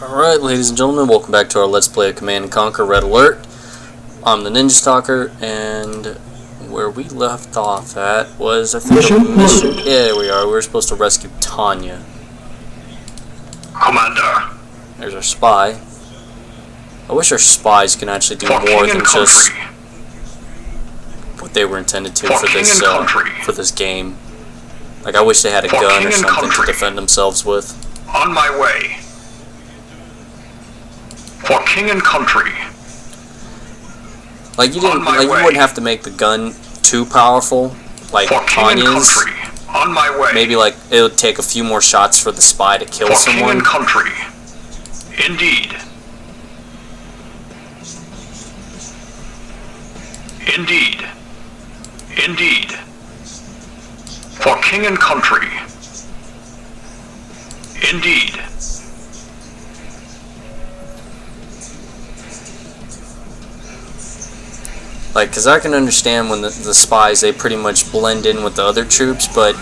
Alright, ladies and gentlemen, welcome back to our Let's Play of Command & Conquer Red Alert. I'm the Ninja Stalker, and where we left off at was, I think, a mission. Yeah, there we are. We were supposed to rescue Tanya. Commander. There's our spy. I wish our spies can actually do more than just what they were intended to for this game. Like, I wish they had a gun or something to defend themselves with. On my way. For king and country. Like you wouldn't have to make the gun too powerful, like Tanya's. On my way. Maybe like it would take a few more shots for the spy to kill someone. King and country. Indeed. Indeed. Indeed. For king and country. Indeed. Like, because I can understand when the spies, they pretty much blend in with the other troops, but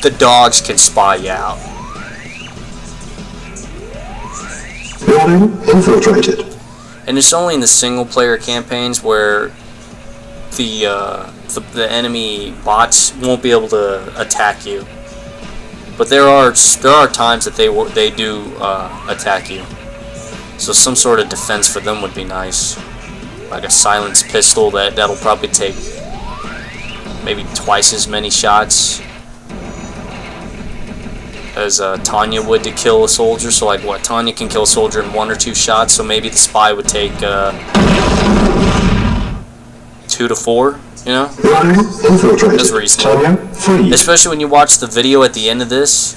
the dogs can spy you out. Building infiltrated. And it's only in the single-player campaigns where the enemy bots won't be able to attack you. But there are times that they do attack you. So some sort of defense for them would be nice. Like a silenced pistol that'll probably take maybe twice as many shots as Tanya would to kill a soldier. So like what, Tanya can kill a soldier in 1 or 2 shots, so maybe the spy would take 2 to 4, you know? That's reasonable. Especially when you watch the video at the end of this,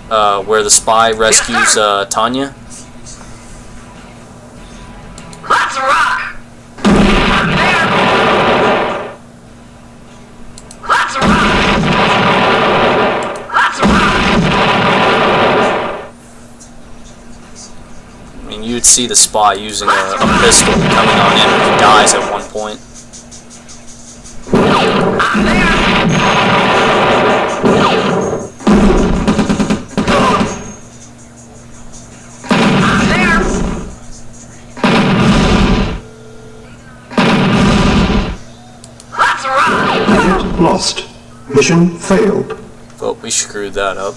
where the spy rescues Tanya. Let's rock! Let's rock! Let's rock! I mean, you'd see the spy using a pistol coming on him, and he dies at one point. I'm there! Lost. Mission failed. But we screwed that up.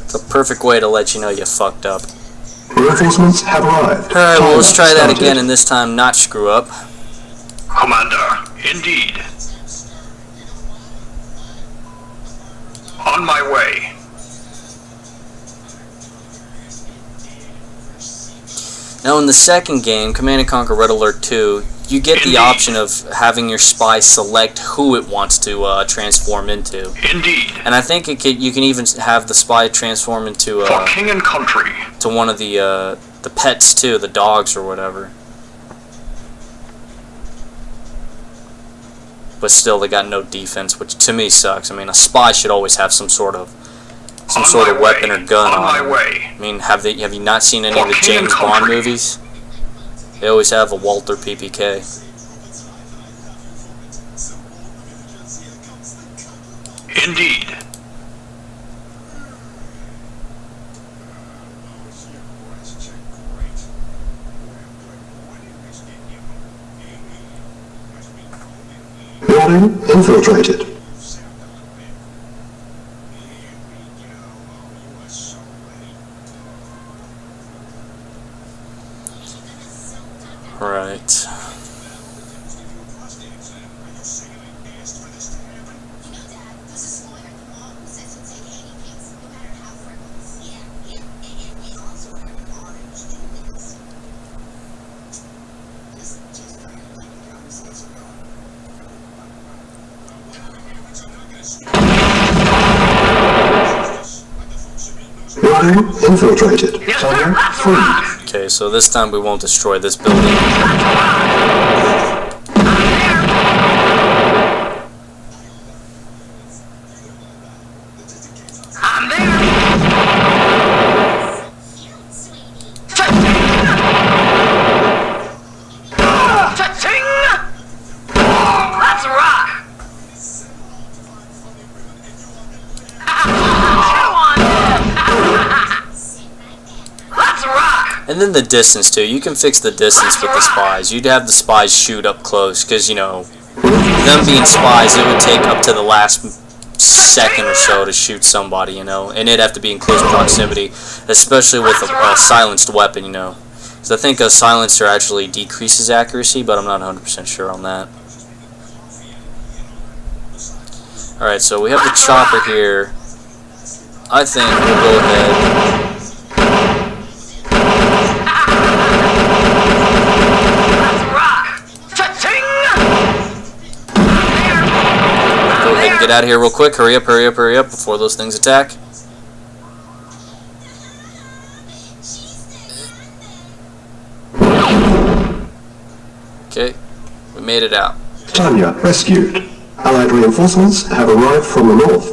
It's a perfect way to let you know you fucked up. Reinforcements have arrived. Alright, well, let's try that again, and this time not screw up. Commander, indeed. On my way. Now, in the second game, Command & Conquer Red Alert 2, you get the option of having your spy select who it wants to transform into. Indeed. And I think you can even have the spy transform into for king and country. To one of the pets too, the dogs or whatever. But still, they got no defense, which to me sucks. I mean, a spy should always have some sort of weapon or gun on him. I mean, have you not seen any of the James Bond movies? They always have a Walther PPK. Indeed. Building infiltrated. Right. Building infiltrated. Yes, sir. Tanya That's free. right. Okay, so this time we won't destroy this building. I'm there. Cha-ching! Let's rock! Chew on this! Let's rock! And then the distance too. You can fix the distance with the spies. You'd have the spies shoot up close, because, you know, them being spies, it would take up to the last second or so to shoot somebody, you know, and it'd have to be in close proximity, especially with a silenced weapon, you know. Because I think a silencer actually decreases accuracy, but I'm not 100% sure on that. Alright, so we have the chopper here. I think we'll go ahead. Go ahead and get out of here real quick. Hurry up, hurry up, hurry up before those things attack. Okay, we made it out. Tanya rescued. Allied reinforcements have arrived from the north.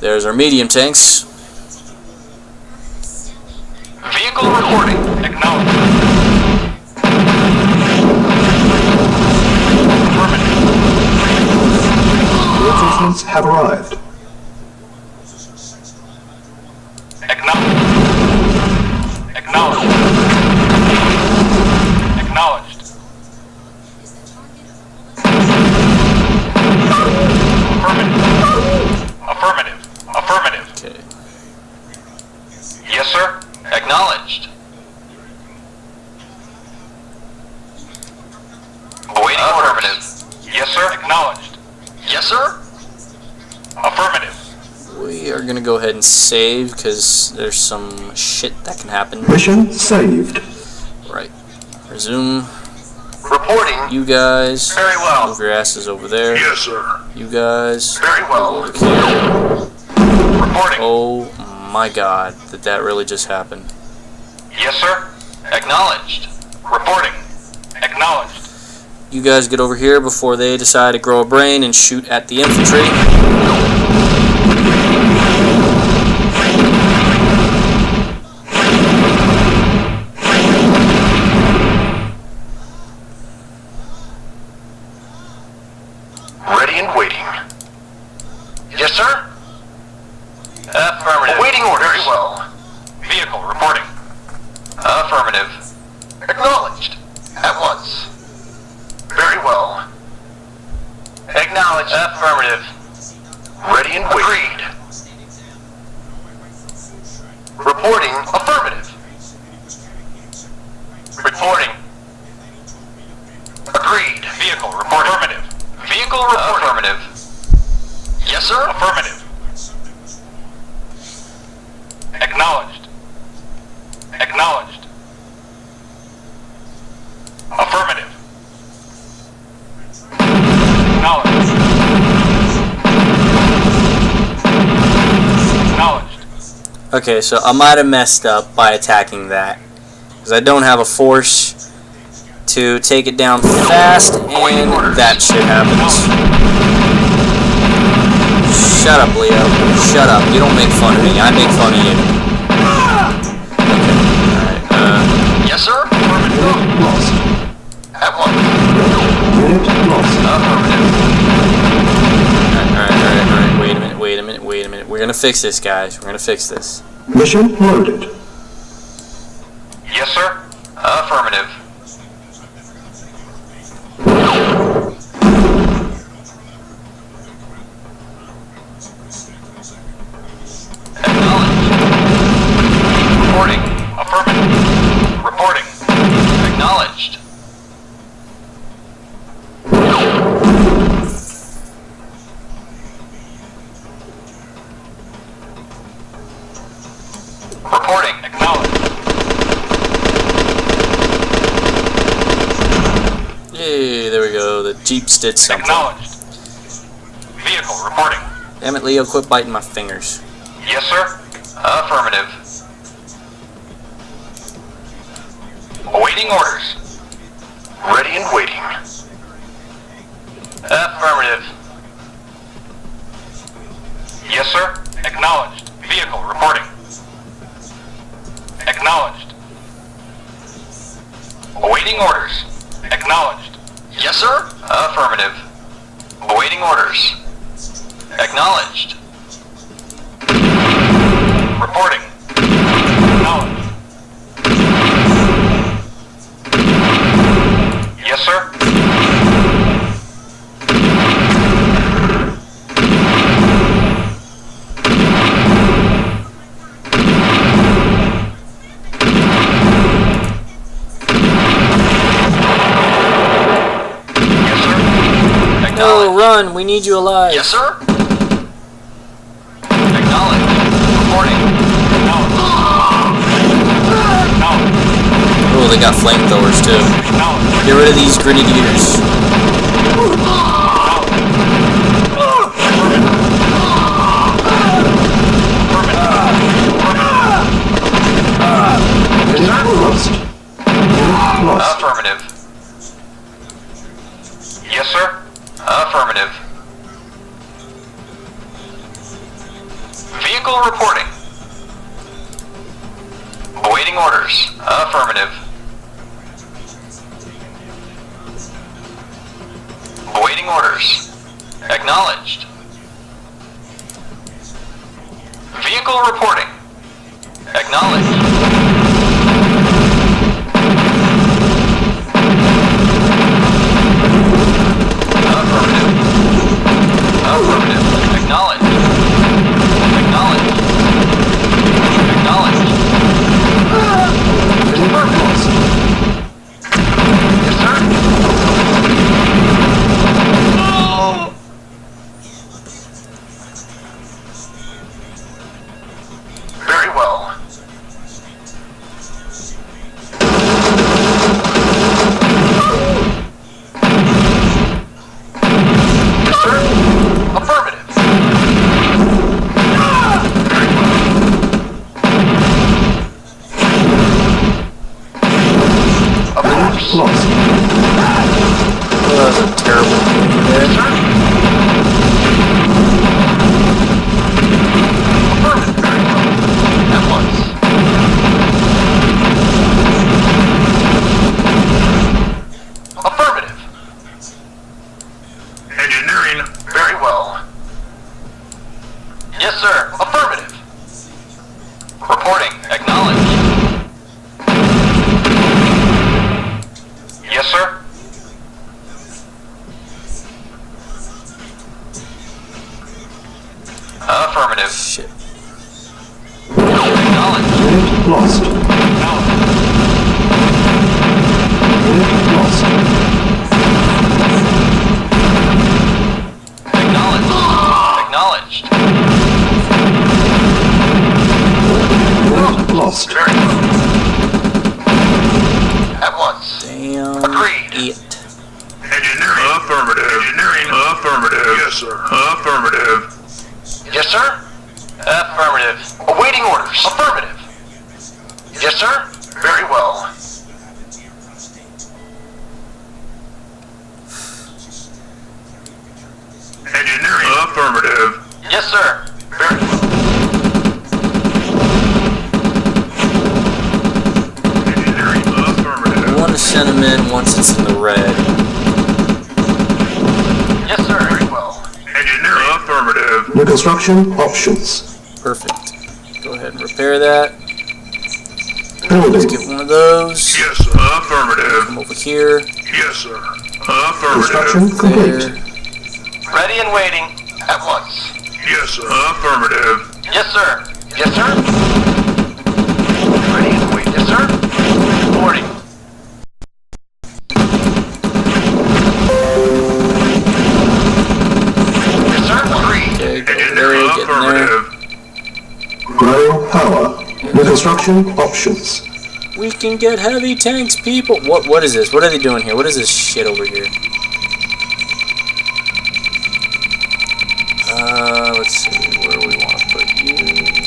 There's our medium tanks. Vehicle reporting. Acknowledged. Reinforcements have arrived. Acknowledged. Acknowledged. Acknowledged. Affirmative. Affirmative. Affirmative. Okay. Yes, sir. Acknowledged. Awaiting affirmative. Yes, sir. Acknowledged. Yes, sir. Affirmative. We are gonna go ahead and save because there's some shit that can happen. Mission saved. Right. Resume. Reporting. You guys. Very well. Move your asses over there. Yes, sir. You guys. Very well. Over here. Reporting. Oh my god, did that really just happen? Yes, sir. Acknowledged. Reporting. Acknowledged. You guys get over here before they decide to grow a brain and shoot at the infantry. Ready and waiting. Yes, sir. Affirmative. Awaiting orders. Very well. Vehicle reporting. Affirmative. Acknowledged. At once. Very well. Acknowledged. Affirmative. Ready and waiting. Agreed. Reporting. Affirmative. Reporting. Agreed. Vehicle report. Affirmative. Vehicle report. Affirmative. Yes, sir. Affirmative. Acknowledged. Acknowledged. Affirmative. Acknowledged. Acknowledged. Okay, so I might have messed up by attacking that. Because I don't have a force to take it down fast, and that shit happens. Shut up, Leo. Shut up. You don't make fun of me. I make fun of you. Okay, alright, Yes, sir. Unit lost. At once. Unit lost. Affirmative. alright. Wait a minute. We're gonna fix this, guys. We're gonna fix this. Mission loaded. Yes, sir. Affirmative. Acknowledged. Reporting. Affirmative. Reporting. Acknowledged. Reporting. Acknowledged. Yay, there we go. The Jeeps did something. Acknowledged. Vehicle reporting. Damn it, Leo, quit biting my fingers. Yes, sir. Affirmative. Awaiting orders. Ready and waiting. Affirmative. Yes, sir. Acknowledged. Vehicle reporting. Acknowledged. Awaiting orders. Acknowledged. Yes, sir. Affirmative. Awaiting orders. Acknowledged. Reporting. Acknowledged. Yes, sir. Yes, sir. No, run! We need you alive. Yes, sir. Acknowledged. Reporting. Acknowledged. Acknowledged. Oh, they got flamethrowers too. Acknowledged. Get rid of these grenadiers. Lost. Lost. Affirmative. Yes, sir. Affirmative. Vehicle reporting. Awaiting orders. Affirmative. Awaiting orders. Acknowledged. Vehicle reporting. Acknowledged. Affirmative. Affirmative. Acknowledged. Acknowledged. Acknowledged. Lost. Yes, sir. Very well. Yes, sir. Affirmative. Very well. Of course. Lost. Oh, that was a terrible move Yes, there. sir. Affirmative. Very well. At once. Affirmative. Engineering. Very well. Yes, sir. Affirmative. Reporting. Acknowledged. Yes, sir. Affirmative. Shit. Acknowledged. Unit lost. Acknowledged. Unit lost. Acknowledged. Acknowledged. Unit lost. Very well. At once. Damn. Agreed. It. Engineering. Affirmative. Engineering. Affirmative. Yes, sir. Affirmative. Yes, sir. Affirmative. Awaiting orders. Affirmative. Yes, sir. Very well. Engineering. Affirmative. Yes, sir. Very well. Engineering. Affirmative. We want to send them in once it's in the red. Yes, sir. Very well. Engineering. Affirmative. New construction options. Perfect. Go ahead and repair that. Let's Building. get one of those. Yes, sir. Affirmative. Come over here. Yes, sir. Construction Affirmative. complete. There. Ready and waiting. At once. Yes, sir. Affirmative. Yes, sir. Yes, sir. Ready and waiting. Yes, sir. Reporting. Yes, sir. Agreed. Okay, go over there, get in there. Rail power. New construction options. We can get heavy tanks, people. What is this? What are they doing here? What is this shit over here? Let's see where we want to put you.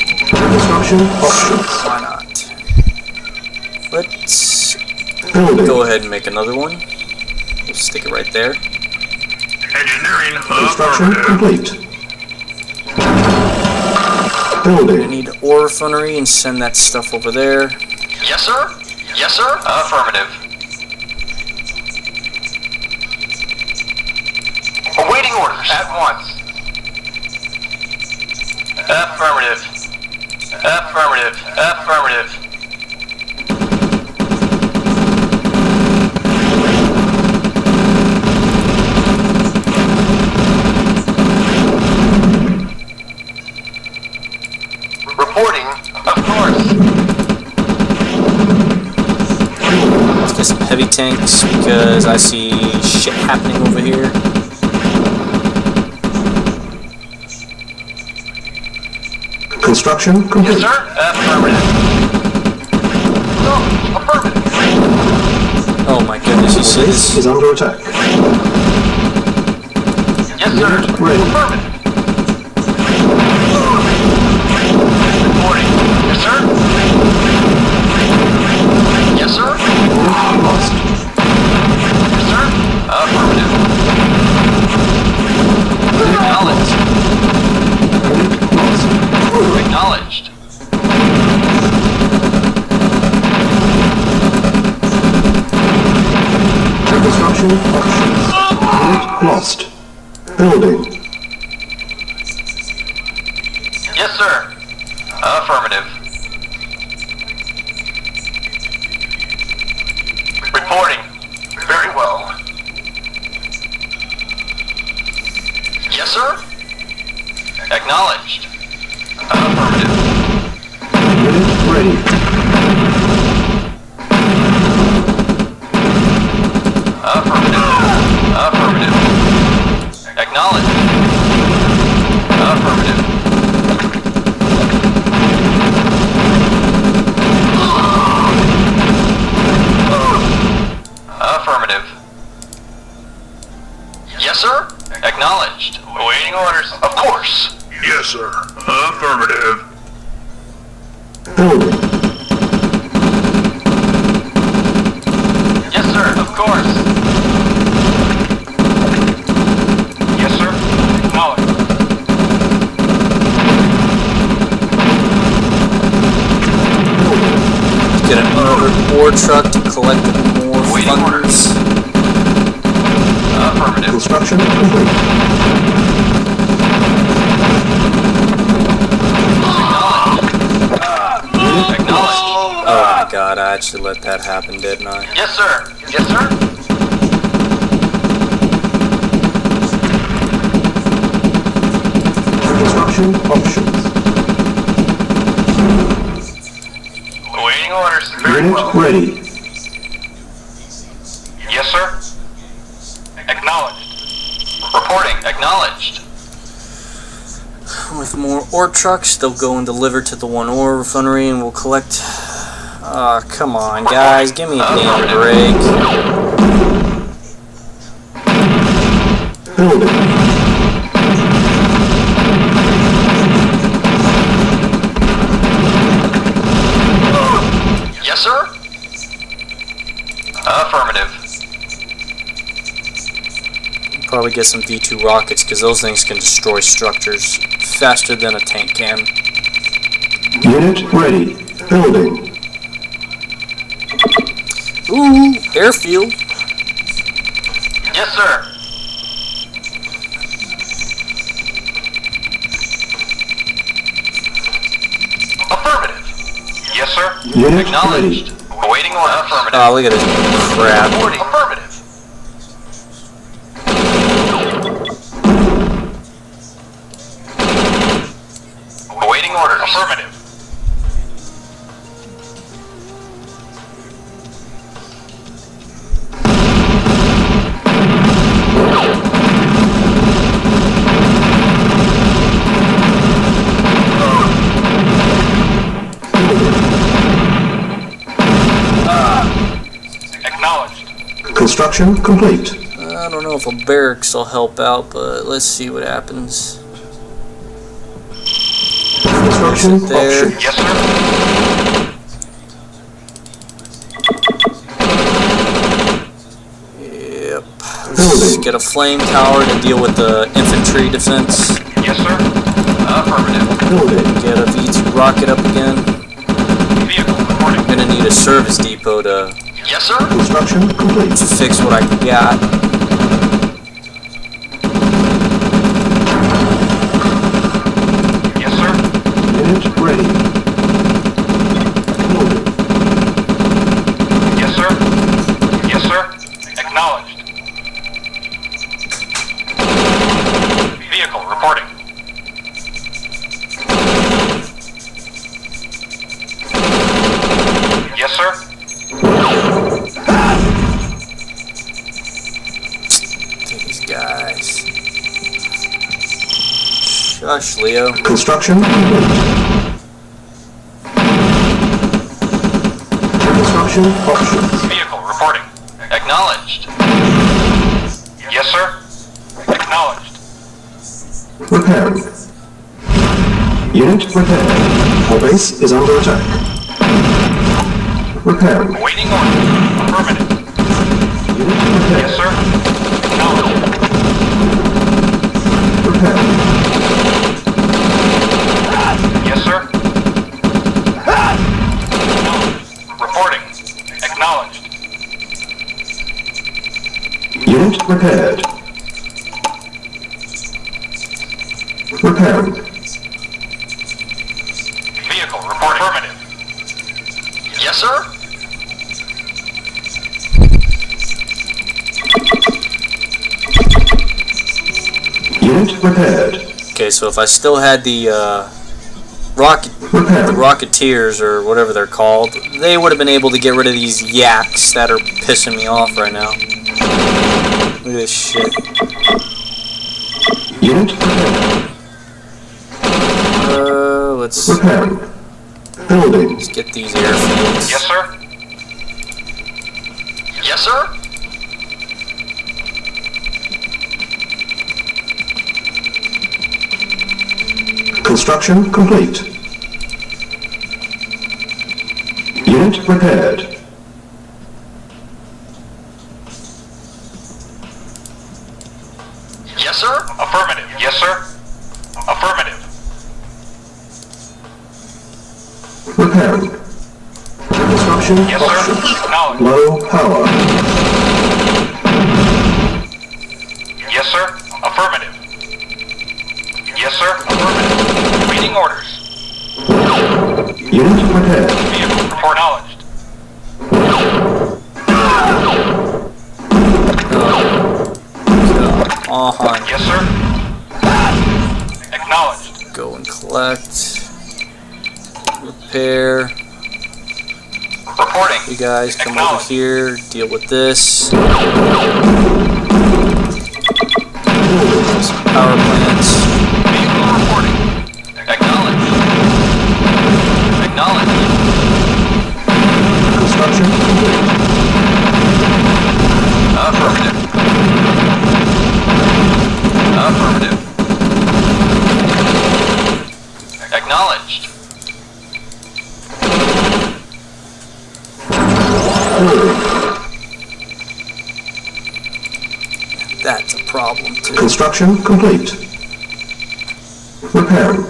Construction options. Why not? Let's Building. go ahead and make another one. We'll stick it right there. Engineering Construction affirmative. complete. I Building. need ore refinery and send that stuff over there. Yes, sir. Yes, sir. Affirmative. Awaiting orders. At once. Affirmative. Affirmative. Affirmative. Reporting. Of course. Let's get some heavy tanks because I see shit happening over here. Construction complete. Yes, sir. Affirmative. No, affirmative. Oh my goodness, you see Base this? is under attack. Yes, sir. Ready. Affirmative. Reporting. Yes, sir. Yes, sir. Unit lost. Yes, sir. Affirmative. Acknowledged. Unit lost. Acknowledged. Construction options. Unit lost. Building. Yes, sir. Affirmative. Reporting. Very well. Yes, sir. Acknowledged. Affirmative. Unit ready. Affirmative. Affirmative. Acknowledged. Affirmative. Affirmative. Yes, sir. Acknowledged. Awaiting orders. Of course. Yes, sir. Affirmative. Building. Yes, sir. Of course. Yes, sir. Acknowledged. Get another ore truck to collect more Waiting funders. Affirmative. Construction complete. Acknowledged. Oh my god, I actually let that happen, didn't I? Yes, sir. Yes, sir. Construction options. Awaiting orders. Very Unit well. ready. Yes, sir. Acknowledged. Reporting. Acknowledged. With more ore trucks, they'll go and deliver to the one ore refinery and we'll collect. Ah, come on, guys, give me a damn break. Building. Yes, sir. Affirmative. Probably get some V2 rockets because those things can destroy structures faster than a tank can. Unit ready. Building. Ooh, airfield. Yes, sir. Affirmative. Yes, sir. Unit Acknowledged. Awaiting order. Affirmative. Oh, look at this crap. Reporting. Affirmative. Awaiting orders. Affirmative. Acknowledged. Construction complete. I don't know if a barracks will help out, but let's see what happens. Construction there. options. Yes, sir. Yep. Let's get a flame tower to deal with the infantry defense. Yes, sir. Affirmative. Building. Get a V2 rocket up again. Vehicle reporting. I'm gonna need a service depot to Yes, sir. Construction complete. fix what I got. Yes, sir. Unit ready. Building. Yes, sir. Yes, sir. Acknowledged. Vehicle reporting. Yes, sir. These guys. Shush, Leo. Construction complete. Construction options. Vehicle reporting. Acknowledged. Yes, sir. Acknowledged. Repairing. Unit repaired. Our base is under attack. Repairing. Waiting order. Affirmative. Unit repaired. Yes, sir. Acknowledged. Repairing. Yes, sir. Acknowledged. Reporting. Acknowledged. Unit repaired. Repairing. Vehicle report affirmative. Yes, sir. Unit repaired. Okay, so if I still had the Repairing. Rocketeers or whatever they're called, they would have been able to get rid of these yaks that are pissing me off right now. Look at this shit. Unit repaired. Let's Repairing. Building. get these airfields. Yes, sir. Yes, sir. Construction complete. Unit repaired. Yes, sir. Affirmative. Yes, sir. Affirmative. Repairing. Construction Yes, sir. options. Acknowledged. Low power. Yes, sir. Affirmative. Yes, sir. Affirmative. Waiting orders. Unit repaired. Vehicle report acknowledged. On. Yes, sir. Acknowledged. Go and collect. Repair. Reporting. You guys come over Acknowledged. here, deal with this. Some power plants. Vehicle reporting. Acknowledged. Acknowledged. Construction complete. Affirmative. Affirmative. Acknowledged. Building. That's a problem too. Construction complete. Repairing.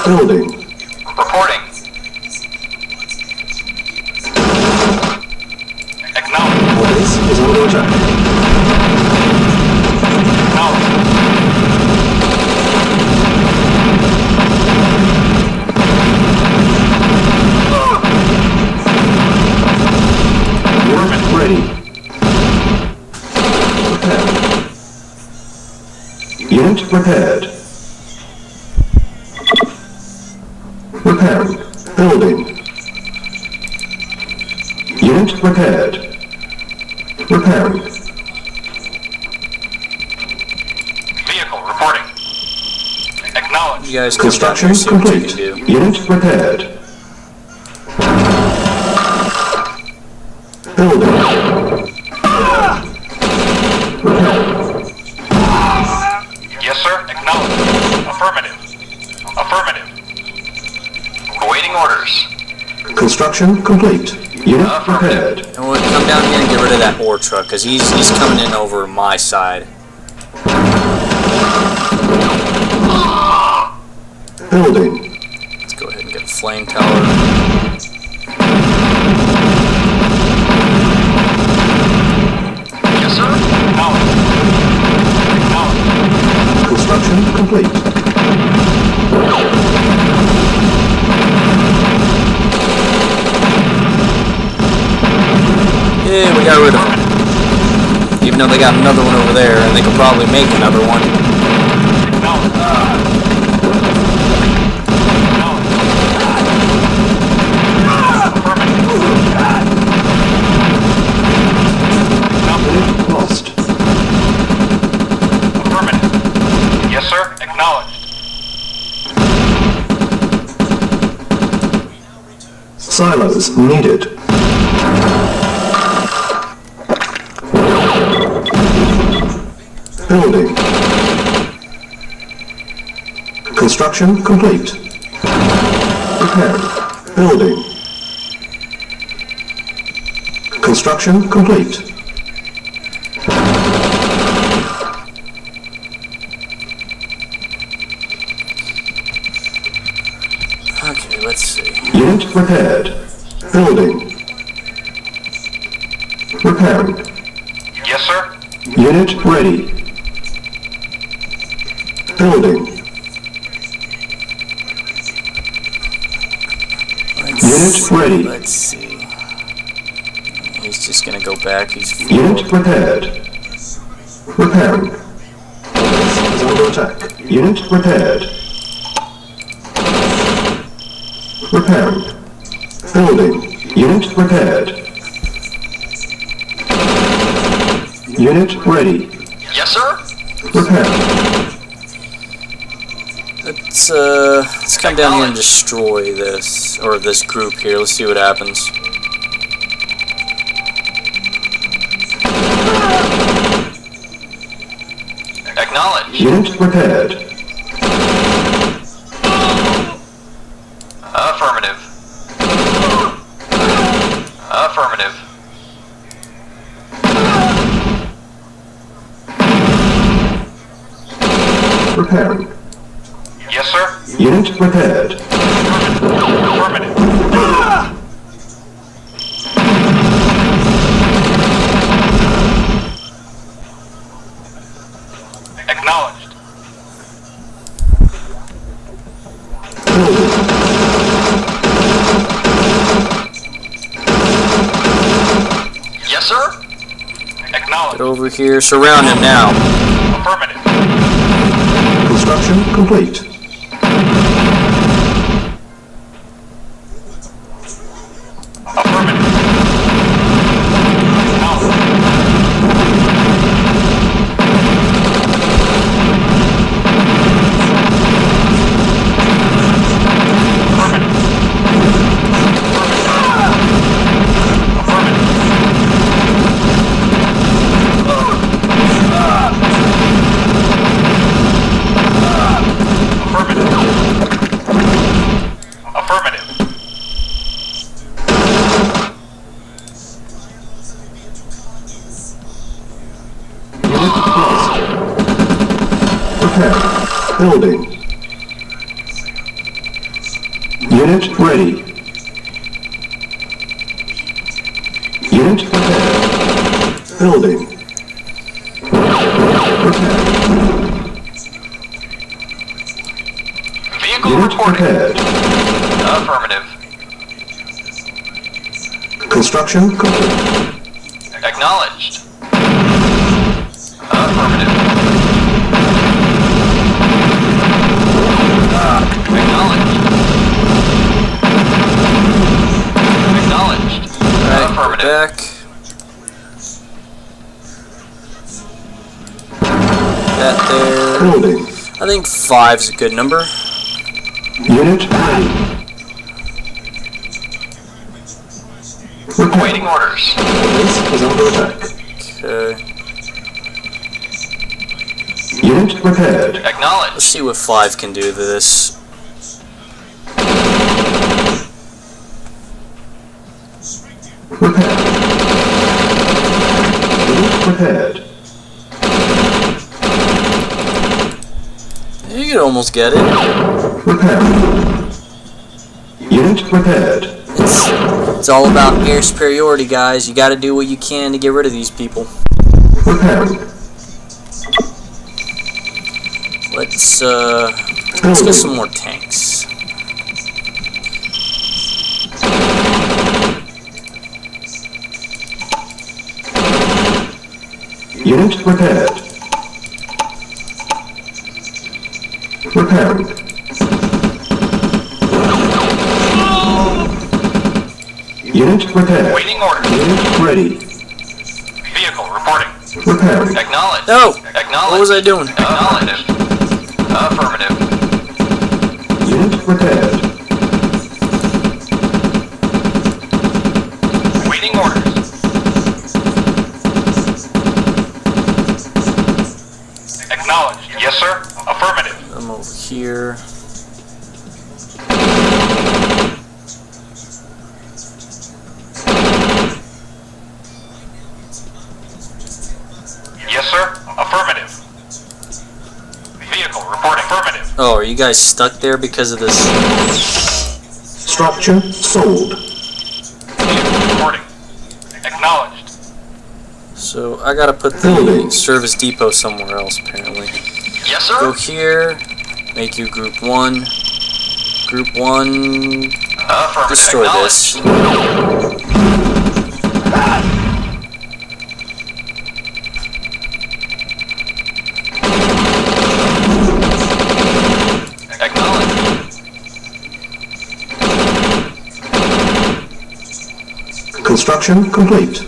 Building. Reporting. Acknowledged. Our base is under attack. Acknowledged. Unit ready. Repairing. Unit repaired. Repairing. Building. Unit repaired. Repairing. Vehicle reporting. Acknowledged. You guys come down Construction here, see what you complete. can do. Unit repaired. Building. Repairing. Yes, sir. Acknowledged. Affirmative. Affirmative. Awaiting orders. Construction complete. Unit prepared. And we'll come down here and get rid of that ore truck, because he's coming in over my side. Building. Let's go ahead and get a flame tower. Yes, sir. Acknowledged. Acknowledged. Construction complete. Yeah, we got rid of them. Even though they got another one over there, and they could probably make another one. Unit lost. Affirmative. Yes, sir. Acknowledged. Silos needed. Building. Construction complete. Repairing. Building. Construction complete. Okay, let's see. Unit repaired. Building. Repairing. Yes, sir. Unit ready. Building. Unit ready. Let's see. He's just gonna go back. He's Unit repaired. Repairing. Base is under attack. Unit repaired. Repairing. Building. Unit repaired. Unit ready. Yes, sir. Repairing. let's come down here and destroy this, or this group here. Let's see what happens. Acknowledged. Unit repaired. Affirmative. Affirmative. Repairing. Yes, sir. Unit repaired. Affirmative. Acknowledged. Building. Yes, sir. Get Acknowledged. over here. Surround him now. Affirmative. Construction complete. Affirmative. Acknowledged. Building. Unit ready. Unit prepared. Building. Prepared. Vehicle Unit reporting. prepared. Affirmative. Construction complete. Acknowledged. Affirmative. Acknowledged. Acknowledged. Alright, go Affirmative. back. That there. Building. I think 5's a good number. Unit ready. Awaiting orders. Base is under attack. Okay. Unit repaired. Acknowledged. Let's see what 5 can do to this. Repaired. Unit repaired. You could almost get it. Repaired. Unit repaired. It's all about air superiority, guys. You gotta do what you can to get rid of these people. Repairing. Let's get some more tanks. Unit repaired. Repairing. Unit repaired. Waiting orders. Unit ready. Vehicle reporting. Repairing. Acknowledged. No! Acknowledged. What was I doing? Acknowledged. Affirmative. Unit repaired. Waiting orders. Acknowledged. Yes, sir. Affirmative. I'm over here. Yes, sir. Affirmative. Vehicle reporting. Affirmative. Oh, are you guys stuck there because of this? Structure sold. Vehicle reporting. Acknowledged. So I gotta put the service depot somewhere else, apparently. Yes, sir. Go here, make you group 1. Group 1, Affirmative. destroy this. Acknowledged. Construction complete.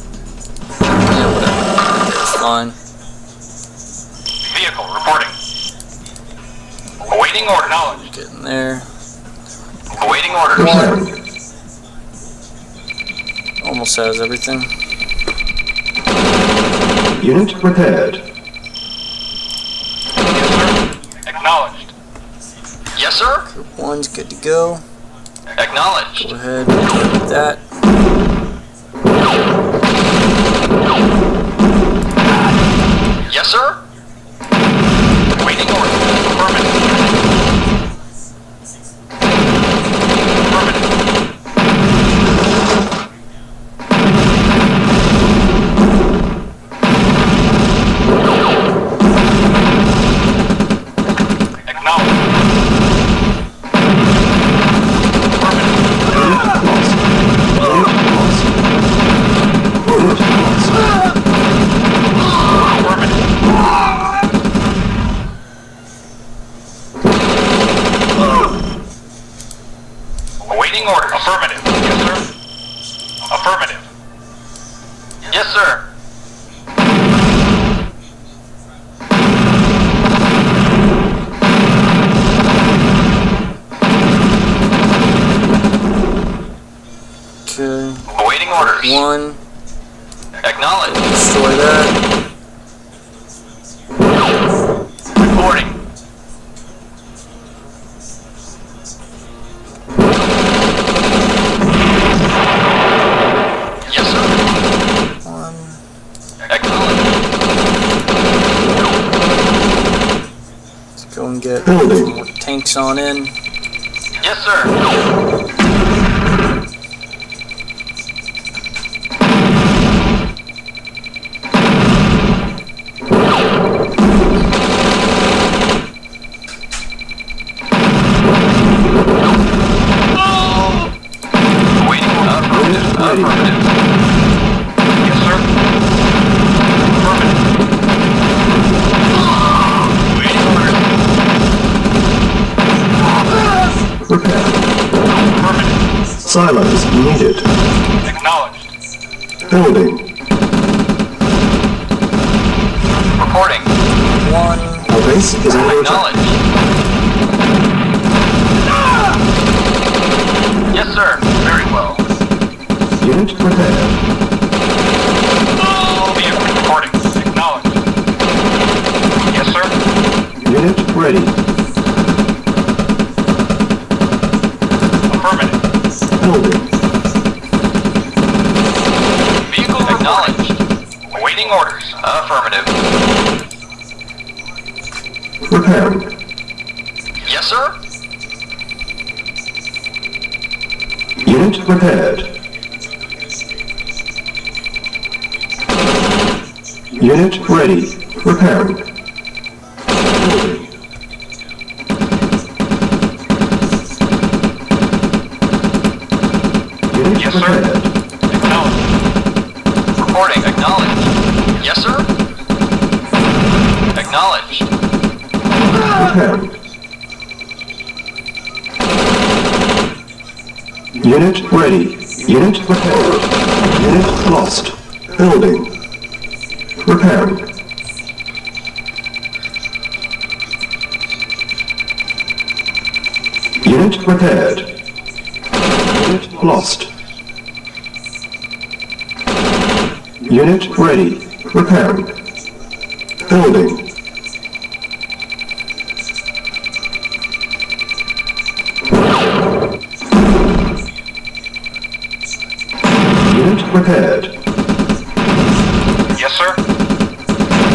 Yeah, whatever. It's fine. Vehicle reporting. Awaiting order. Acknowledged. Get in there. Awaiting orders. Repairing. Almost has everything. Unit repaired. Yes, sir. Acknowledged. Yes, sir. Group 1's good to go. Acknowledged. Go ahead and do that. Yes, sir. Waiting order. Affirmative. Affirmative. Acknowledged. Awaiting orders. Affirmative. Yes, sir. Affirmative. Yes, sir. Okay. Awaiting orders. 1, Acknowledged. destroy that. Reporting. Yes, sir. 1. Acknowledged. Let's go and get Building. some more tanks on in. Yes, sir. Awaiting order. Affirmative. Ready. Affirmative. Yes, sir. Affirmative. Waiting orders. Repair. Affirmative. Silos needed. Acknowledged. Building. Reporting. One. Our base is under attack. Acknowledged. Yes, sir. Very well. Unit prepared. Vehicle reporting. Acknowledged. Yes, sir. Unit ready. Affirmative. Building. Vehicle acknowledged. Awaiting orders. Affirmative. Preparing. Yes, sir. Unit prepared. Unit ready. Preparing. Building. Unit Yes, sir. prepared. Acknowledged. Reporting. Acknowledged. Yes, sir. Acknowledged. Preparing. Unit ready. Unit prepared. Unit lost. Building. Preparing. Unit prepared. Unit lost. Unit ready. Preparing. Building. Unit prepared. Yes, sir.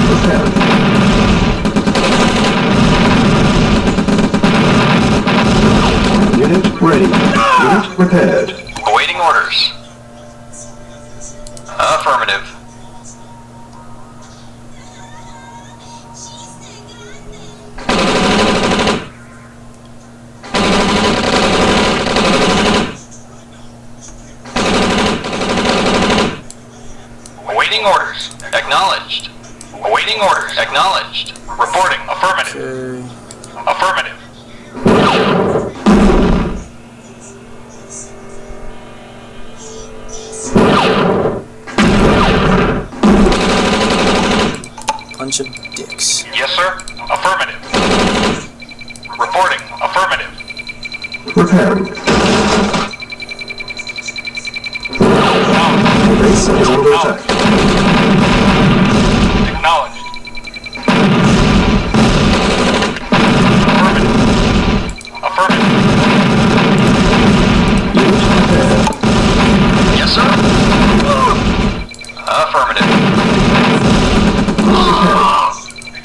Prepared. Unit ready. Unit prepared. Awaiting orders. Affirmative. Awaiting orders. Acknowledged. Awaiting orders. Acknowledged. Reporting. Affirmative. Okay. Affirmative. Bunch of dicks. Yes, sir. Affirmative. Reporting. Affirmative. Preparing. Acknowledged. Base is under attack. Acknowledged. Affirmative. Affirmative. Unit prepared. Yes, sir. Affirmative.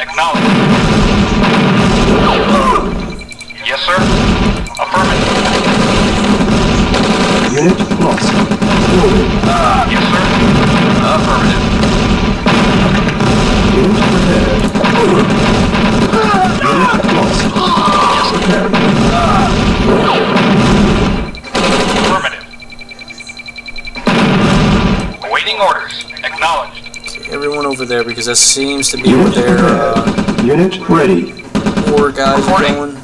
Acknowledged. Yes, sir. Affirmative. Unit lost. Building. Yes, sir. Affirmative. Unit prepared. Unit lost. Prepared. Affirmative. Awaiting orders. Acknowledged. Okay, everyone over there, because that seems to be where Unit their prepared. Unit ready. poor guys are Reporting. going.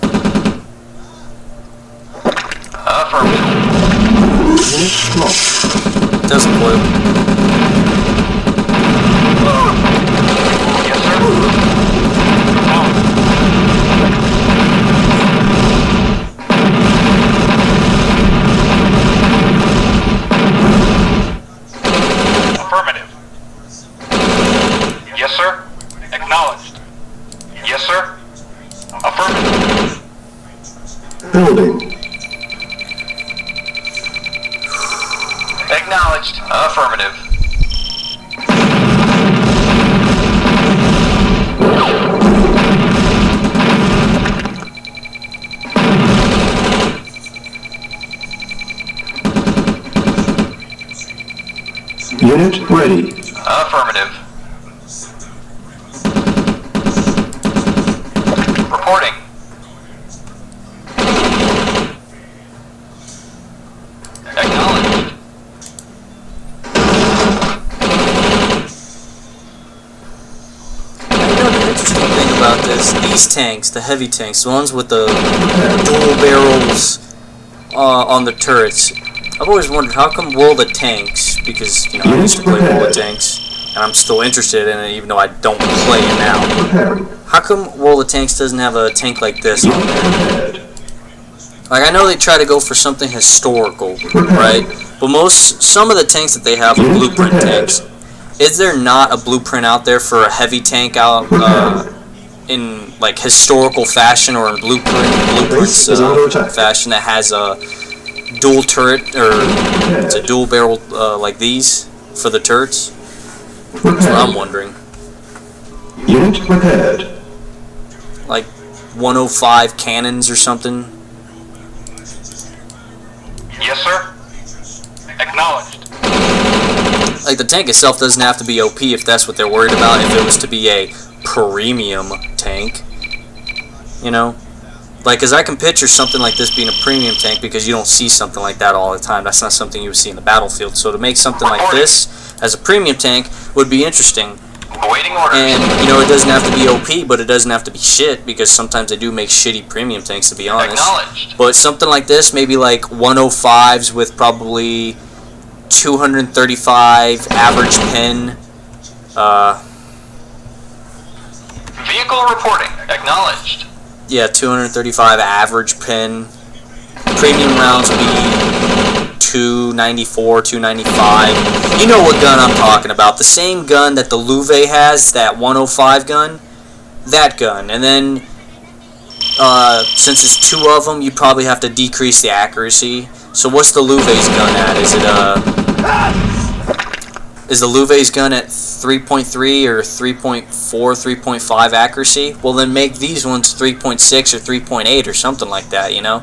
Affirmative. Unit lost. Doesn't blue. Yes, sir. Acknowledged. Affirmative. Yes, sir. Acknowledged. Yes, sir. Affirmative. Building. Acknowledged. Affirmative. Unit ready. Affirmative. Reporting. Acknowledged. You know the interesting thing about this, these tanks, the heavy tanks, the ones with the dual barrels on the turrets, I've always wondered how come World of Tanks, because, you know, I used to play World of Tanks, and I'm still interested in it even though I don't play it now. Preparing. How come World of Tanks doesn't have a tank like this on there? Like, I know they try to go for something historical, right? But some of the tanks that they have are blueprint tanks. Is there not a blueprint out there for a heavy tank out in like historical fashion or in blueprints fashion that has a dual turret or it's a dual barrel like these for the turrets? That's what I'm wondering. Unit prepared. Like 105 cannons or something. Yes, sir. Acknowledged. Like, the tank itself doesn't have to be OP if that's what they're worried about. If it was to be a premium tank, you know? Like, because I can picture something like this being a premium tank because you don't see something like that all the time. That's not something you would see in the battlefield. So to make something like this as a premium tank would be interesting. Awaiting orders. And, you know, it doesn't have to be OP, but it doesn't have to be shit, because sometimes they do make shitty premium tanks, to be honest. Acknowledged. But something like this, maybe like 105s with probably 235 average pin. Vehicle reporting. Acknowledged. Yeah, 235 average pin. Premium rounds would be 294, 295. You know what gun I'm talking about. The same gun that the Louvet has, that 105 gun. That gun. And then, since it's two of them, you probably have to decrease the accuracy. So what's the Louvet's gun at? Is the Louvet's gun at 3.3 or 3.4, 3.5 accuracy? Well, then make these ones 3.6 or 3.8 or something like that, you know?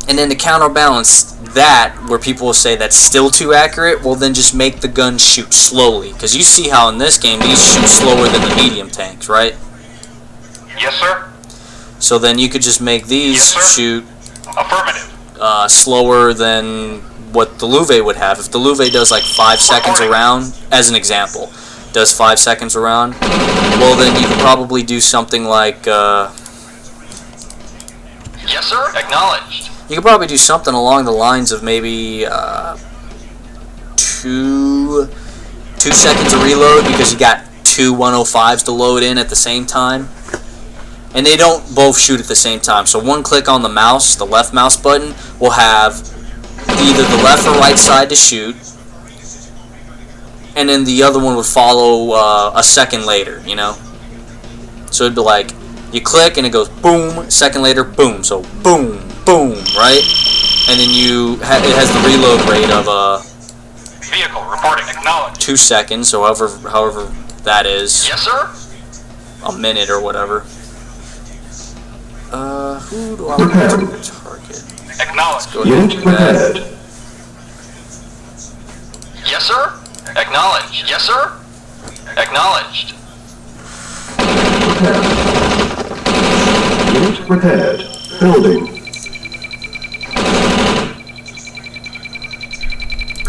And then to counterbalance that, where people will say that's still too accurate, well then just make the gun shoot slowly. Because you see how in this game these shoot slower than the medium tanks, right? Yes, sir. So then you could just make these shoot Affirmative. slower than what the Louvet would have. If the Louvet does like 5 seconds a round, as an example, does 5 seconds a round, well then you could probably do something like... Yes, sir. Acknowledged. You could probably do something along the lines of maybe 2 seconds of reload, because you got two 105s to load in at the same time. And they don't both shoot at the same time. So one click on the mouse, the left mouse button, will have either the left or right side to shoot. And then the other one would follow a second later, you know? So it'd be like, you click and it goes boom, second later, boom. So boom, boom, right? And then it has the reload rate of Vehicle reporting. Acknowledged. 2 seconds, so however that is. Yes, sir. A minute or whatever. Who do I want to target? Acknowledged. Go ahead and do that. Yes, sir. Acknowledged. Yes, sir. Acknowledged. Unit prepared. Building.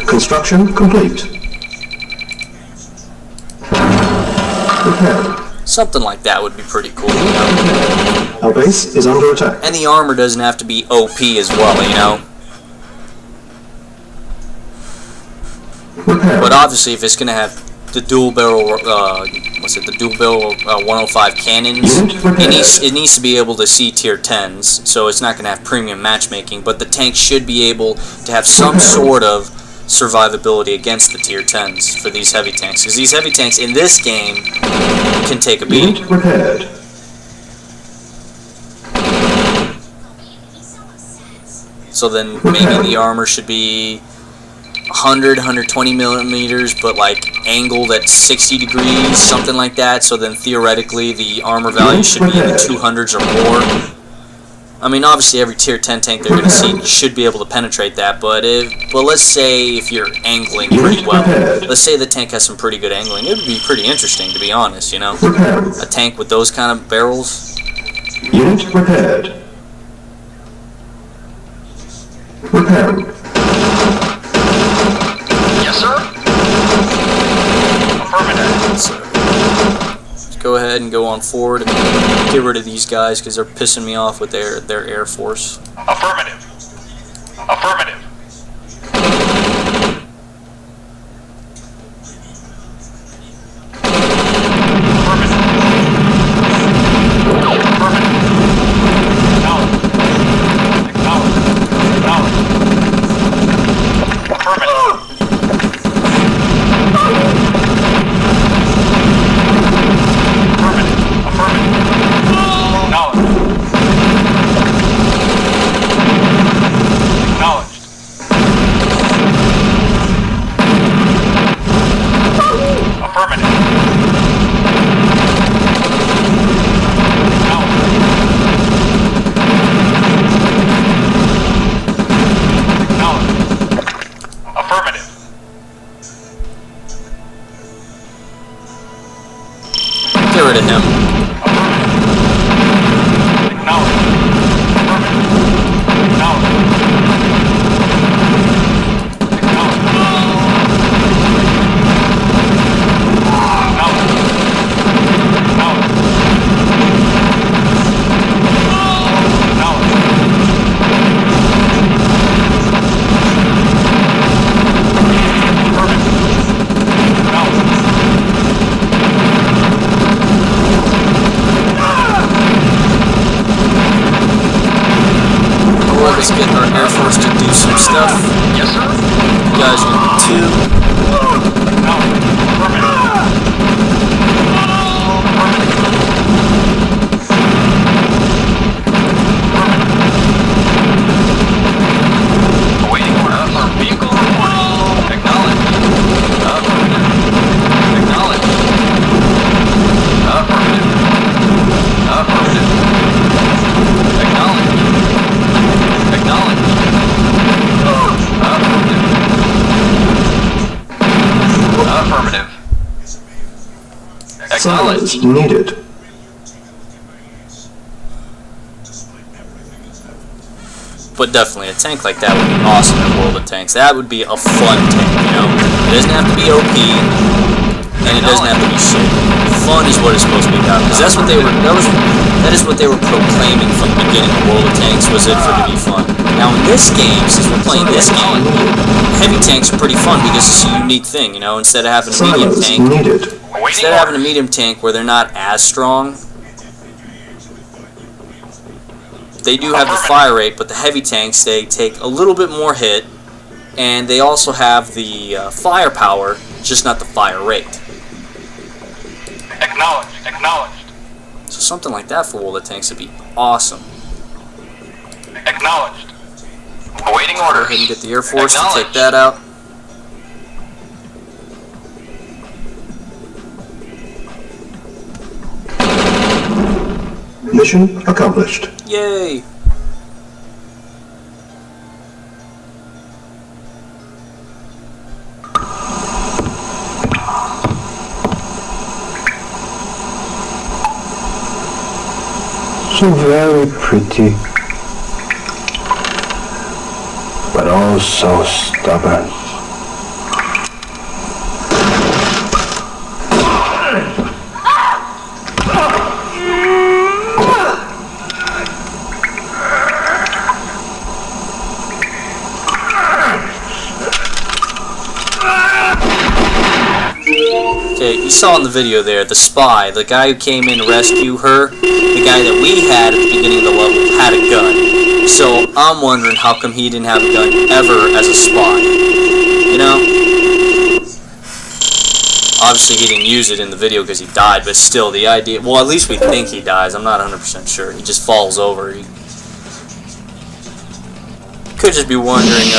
Construction complete. Prepared. Something like that would be pretty cool, you know? Our base is under attack. And the armor doesn't have to be OP as well, you know? Prepared. But obviously, if it's gonna have the dual barrel, the dual barrel 105 cannons, it needs to be able to see tier 10s, so it's not gonna have premium matchmaking, but the tank should be able to have some sort of survivability against the tier 10s for these heavy tanks, because these heavy tanks in this game can take a beating. Unit prepared. So then maybe the armor should be 100, 120 millimeters, but like angled at 60 degrees, something like that. So then theoretically the armor value should be in the 200s or more. I mean, obviously every tier 10 tank they're going to see should be able to penetrate that, but let's say if you're angling pretty well, let's say the tank has some pretty good angling, it would be pretty interesting, to be honest, you know? A tank with those kind of barrels. Unit prepared. Preparing. Yes, sir. Affirmative. So, let's go ahead and go on forward and get rid of these guys because they're pissing me off with their Air Force. Affirmative. Affirmative. rid of him. Let's get our Air Force to do some stuff. Yes, sir. You guys are 2. Awaiting order for vehicle report. Acknowledged. Affirmative. Acknowledged. Affirmative. Affirmative. Acknowledged. Acknowledged. Affirmative. Affirmative. Silence Acknowledged. needed. But definitely a tank like that would be awesome in World of Tanks. That would be a fun tank, you know? It doesn't have to be OP, and it doesn't have to be shit. Fun is what it's supposed to be about, because that's what they were, that is what they were proclaiming from the beginning of World of Tanks, was it for to be fun. Now in this game, since we're playing this game, heavy tanks are pretty fun because it's a unique thing, you know? Instead of having a medium Silence tank, needed. instead of having a medium tank where they're not as strong, they do have the fire rate, but the heavy tanks, they take a little bit more hit, and they also have the firepower, just not the fire rate. Acknowledged. Acknowledged. So something like that for World of Tanks would be awesome. Acknowledged. Awaiting Go orders. ahead and get the Air Force to take Acknowledged. that out. Mission accomplished. Yay! So very pretty, but also stubborn. Okay, you saw in the video there, the spy, the guy who came in to rescue her, the guy that we had at the beginning of the level, had a gun. So I'm wondering how come he didn't have a gun ever as a spy. You know? Obviously he didn't use it in the video because he died, but still the idea, well at least we think he dies, I'm not 100% sure. He just falls over. He could just be wondering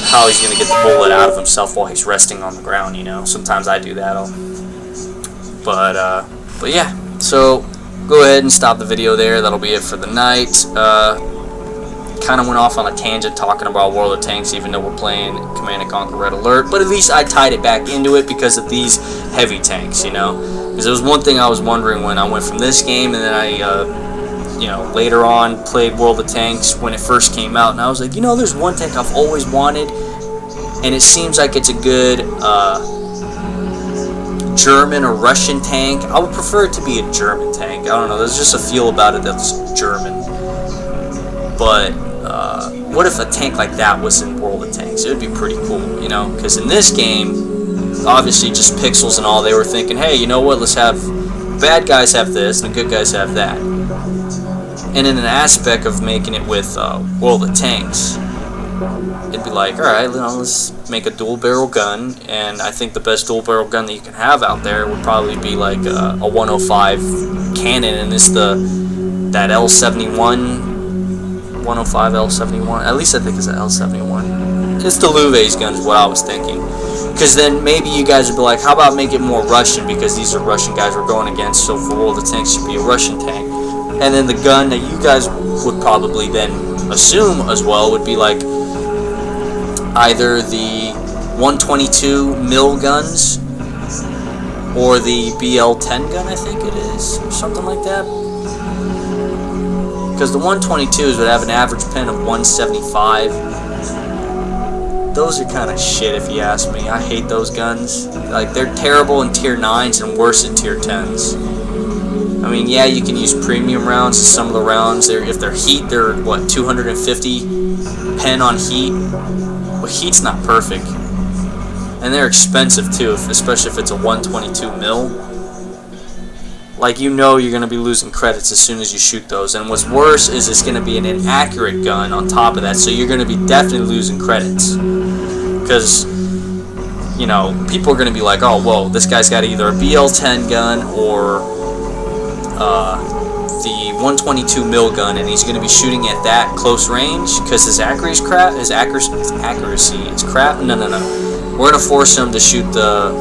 how he's going to get the bullet out of himself while he's resting on the ground, you know. Sometimes I do that. But yeah, so go ahead and stop the video there. That'll be it for the night. Kind of went off on a tangent talking about World of Tanks, even though we're playing Command & Conquer Red Alert. But at least I tied it back into it because of these heavy tanks, you know. Because there was one thing I was wondering when I went from this game, and then I, you know, later on played World of Tanks when it first came out, and I was like, you know, there's one tank I've always wanted, and it seems like it's a good German or Russian tank. I would prefer it to be a German tank. I don't know, there's just a feel about it that's German. But what if a tank like that was in World of Tanks? It would be pretty cool, you know, because in this game, obviously just pixels and all, they were thinking, hey, you know what, let's have bad guys have this and the good guys have that. And in an aspect of making it with World of Tanks, it'd be like, alright, you know, let's make a dual barrel gun, and I think the best dual barrel gun that you can have out there would probably be like a 105 cannon, and it's that L71, 105 L71, at least I think it's an L71. It's the Louvet's gun is what I was thinking. Because then maybe you guys would be like, how about make it more Russian, because these are Russian guys we're going against, so for World of Tanks it should be a Russian tank. And then the gun that you guys would probably then assume as well would be like either the 122 mil guns, or the BL-10 gun, I think it is, or something like that. Because the 122s would have an average pen of 175. Those are kind of shit, if you ask me. I hate those guns. Like, they're terrible in tier 9s and worse in tier 10s. I mean, yeah, you can use premium rounds. Some of the rounds, if they're heat, they're, what, 250 pen on heat? Well, heat's not perfect. And they're expensive, too, especially if it's a 122 mil. Like, you know you're going to be losing credits as soon as you shoot those. And what's worse is it's going to be an inaccurate gun on top of that, so you're going to be definitely losing credits. Because, you know, people are going to be like, oh, whoa, this guy's got either a BL-10 gun or the 122 mil gun, and he's going to be shooting at that close range because his accuracy is crap. No. We're going to force him to shoot the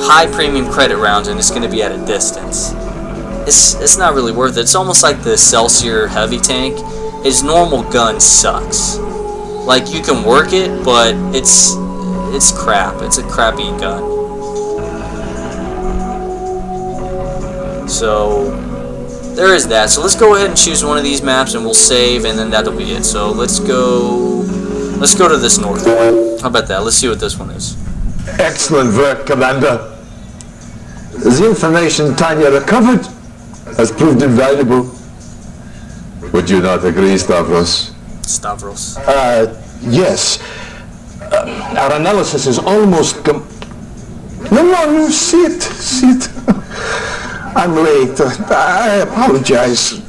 high premium credit rounds, and it's going to be at a distance. It's not really worth it. It's almost like the Excelsior heavy tank. His normal gun sucks. Like, you can work it, but it's crap. It's a crappy gun. So there is that. So let's go ahead and choose one of these maps, and we'll save, and then that'll be it. So let's go to this north one. How about that? Let's see what this one is. Excellent work, Commander. The information Tanya recovered has proved invaluable. Would you not agree, Stavros? Stavros. Yes. Our analysis is almost No, sit. I'm late. I apologize.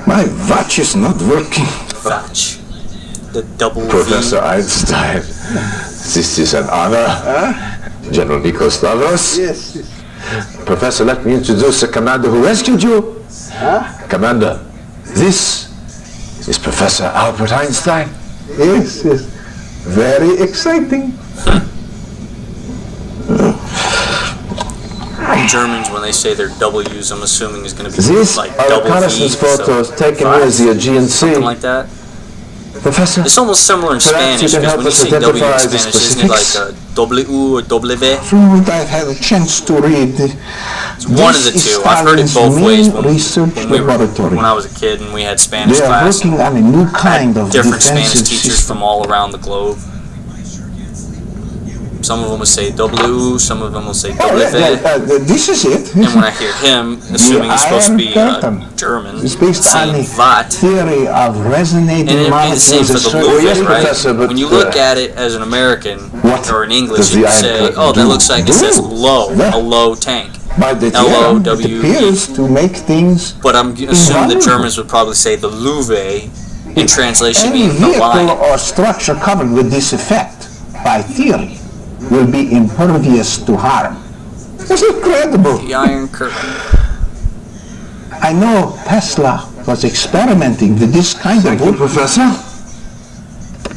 My watch is not working. Watch. The double Professor Einstein, this is an honor. General Nikos Stavros. Yes. Professor, let me introduce the commander who rescued you. Commander, this is Professor Albert Einstein. Yes. Very exciting. Germans, when they say their W's, I'm assuming is going to be These like are double reconnaissance V, photos so taken five, near the Aegean Sea. something like that. Professor, It's almost similar in perhaps you Spanish, can because help when you us say W in identify the Spanish, isn't it like specifics? a W or W? From what I've had a chance to read, One of the two. I've heard it both ways when I was a kid and we had Spanish They are class. working on a new kind of Different Spanish defensive teachers system. from all around the globe. Some of them will say W, some of them will say W. This is it. And when I hear him, assuming he's supposed to be German, It's based on saying the Vat, theory of resonating and it'd be the same for the molecules. Luve, right? Professor, but, When you look at it as an American what or in English, does the you Iron say, Curtain oh, that do? looks like it says low, Yeah. a low tank. By the L-O-W-E. it appears to make things But I'm assuming the invaluable. Germans would probably say the Luve, in translation Any meaning the vehicle lion. or structure covered with this effect, by theory, will be impervious to harm. It's incredible. The Iron Curtain. I know Tesla was experimenting with this kind Thank of you, Professor.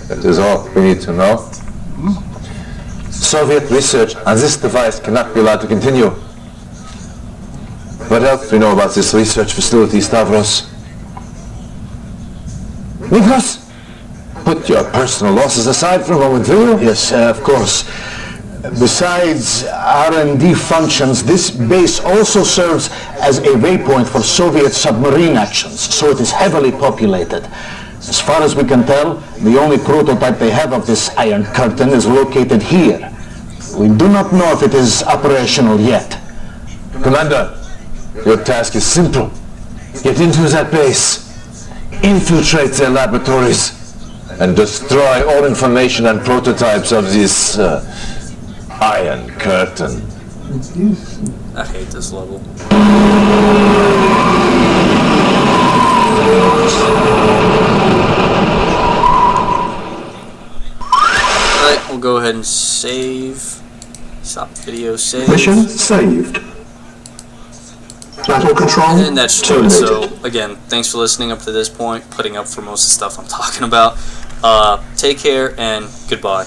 That is all we need to know. Soviet research on this device cannot be allowed to continue. What else do we know about this research facility, Stavros? Nikos, put your personal losses aside for a moment, will you? Yes, of course. Besides R&D functions, this base also serves as a waypoint for Soviet submarine actions, so it is heavily populated. As far as we can tell, the only prototype they have of this Iron Curtain is located here. We do not know if it is operational yet. Commander, your task is simple. Get into that base, infiltrate their laboratories, and destroy all information and prototypes of this Iron Curtain. I hate this level. Alright, we'll go ahead and save. Stop the video, save. Mission saved. Battle control And that should do it. terminated. So, again, thanks for listening up to this point, putting up for most of the stuff I'm talking about. Take care, and goodbye.